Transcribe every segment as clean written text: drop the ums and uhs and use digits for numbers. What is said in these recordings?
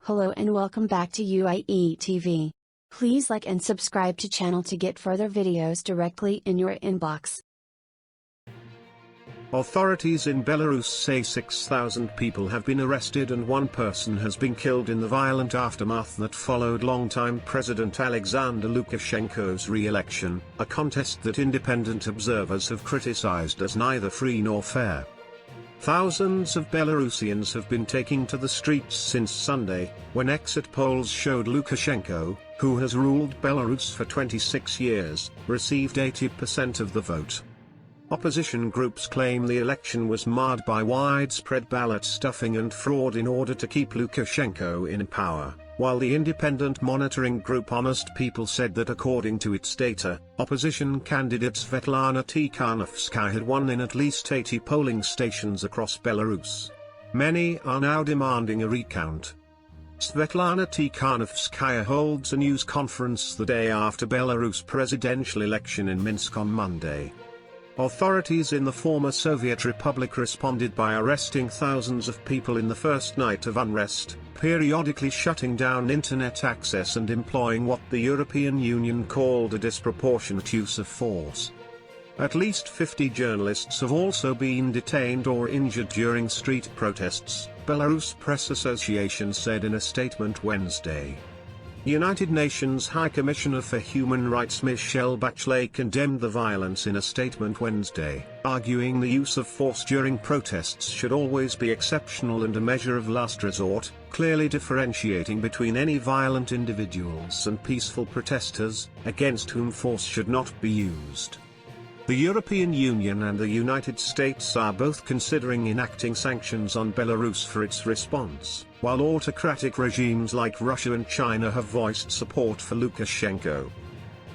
Hello and welcome back to UIE TV. Please like and subscribe to channel to get further videos directly in your inbox. Authorities in Belarus say 6,000 people have been arrested and one person has been killed in the violent aftermath that followed longtime President Alexander Lukashenko's re-election, a contest that independent observers have criticized as neither free nor fair. Thousands of Belarusians have been taking to the streets since Sunday, when exit polls showed Lukashenko, who has ruled Belarus for 26 years, received 80% of the vote. Opposition groups claim the election was marred by widespread ballot stuffing and fraud in order to keep Lukashenko in power, while the independent monitoring group Honest People said that according to its data, opposition candidate Svetlana Tikhanovskaya had won in at least 80 polling stations across Belarus. Many are now demanding a recount. Svetlana Tikhanovskaya holds a news conference the day after Belarus presidential election in Minsk on Monday. Authorities in the former Soviet Republic responded by arresting thousands of people in the first night of unrest, periodically shutting down internet access and employing what the European Union called a disproportionate use of force. At least 50 journalists have also been detained or injured during street protests, Belarus Press Association said in a statement Wednesday. United Nations High Commissioner for Human Rights Michelle Bachelet condemned the violence in a statement Wednesday, arguing the use of force during protests should always be exceptional and a measure of last resort, clearly differentiating between any violent individuals and peaceful protesters, against whom force should not be used. The European Union and the United States are both considering enacting sanctions on Belarus for its response, while autocratic regimes like Russia and China have voiced support for Lukashenko.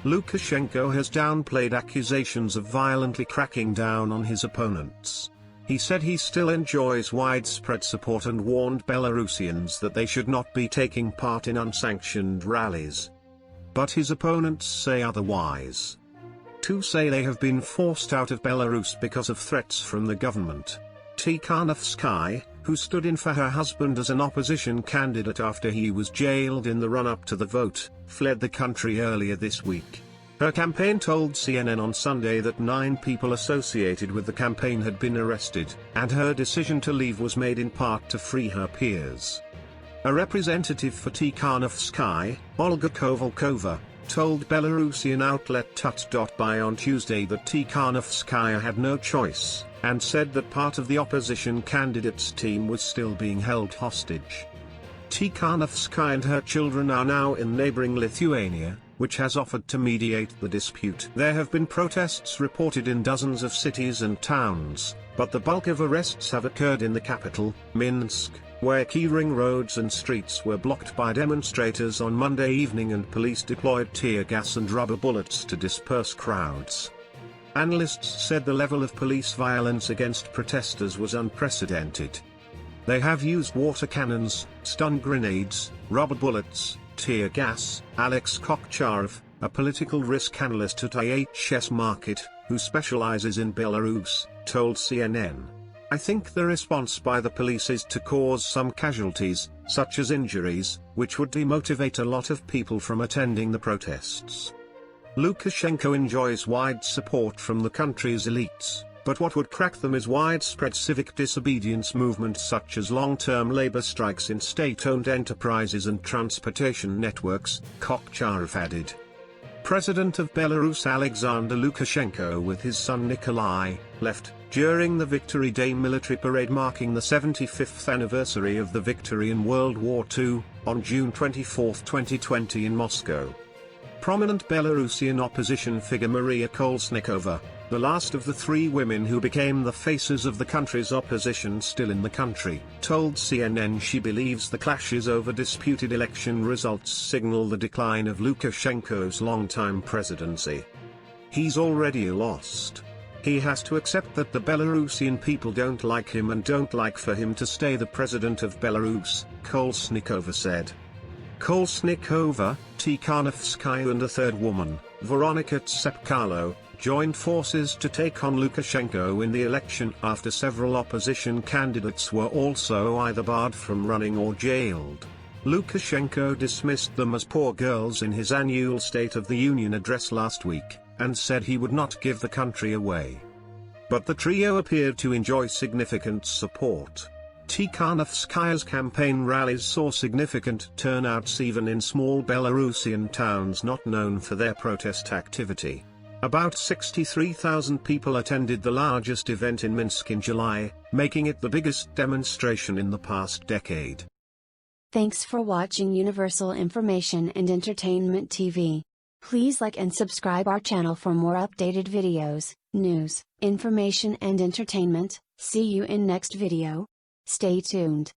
Lukashenko has downplayed accusations of violently cracking down on his opponents. He said he still enjoys widespread support and warned Belarusians that they should not be taking part in unsanctioned rallies. But his opponents say otherwise. Two say they have been forced out of Belarus because of threats from the government. Tikhanovskaya, who stood in for her husband as an opposition candidate after he was jailed in the run-up to the vote, fled the country earlier this week. Her campaign told CNN on Sunday that 9 people associated with the campaign had been arrested, and her decision to leave was made in part to free her peers. A representative for Tikhanovskaya, Olga Kovalkova, told Belarusian outlet Tut.by on Tuesday that Tikhanovskaya had no choice, and said that part of the opposition candidate's team was still being held hostage. Tikhanovskaya and her children are now in neighboring Lithuania, which has offered to mediate the dispute. There have been protests reported in dozens of cities and towns, but the bulk of arrests have occurred in the capital, Minsk, where key ring roads and streets were blocked by demonstrators on Monday evening and police deployed tear gas and rubber bullets to disperse crowds. Analysts said the level of police violence against protesters was unprecedented. They have used water cannons, stun grenades, rubber bullets, tear gas. Alex Kokcharov, a political risk analyst at IHS Markit, who specializes in Belarus, told CNN. I think the response by the police is to cause some casualties, such as injuries, which would demotivate a lot of people from attending the protests. Lukashenko enjoys wide support from the country's elites, but what would crack them is widespread civic disobedience movements such as long-term labor strikes in state-owned enterprises and transportation networks, Kokcharov added. President of Belarus Alexander Lukashenko with his son Nikolai, left, during the Victory Day military parade marking the 75th anniversary of the victory in World War II, on June 24, 2020 in Moscow. Prominent Belarusian opposition figure Maria Kolesnikova, the last of the 3 women who became the faces of the country's opposition still in the country, told CNN she believes the clashes over disputed election results signal the decline of Lukashenko's longtime presidency. He's already lost. He has to accept that the Belarusian people don't like him and don't like for him to stay the president of Belarus, Kolesnikova said. Kolesnikova, Tikhanovskaya and a third woman, Veronika Tsepkalo, joined forces to take on Lukashenko in the election after several opposition candidates were also either barred from running or jailed. Lukashenko dismissed them as poor girls in his annual State of the Union address last week, and said he would not give the country away. But the trio appeared to enjoy significant support. Tikhanovskaya's campaign rallies saw significant turnouts even in small Belarusian towns not known for their protest activity. About 63,000 people attended the largest event in Minsk in July, making it the biggest demonstration in the past decade. Thanks for watching Universal Information and Entertainment TV. Please like and subscribe our channel for more updated videos, news, information and entertainment. See you in next video. Stay tuned.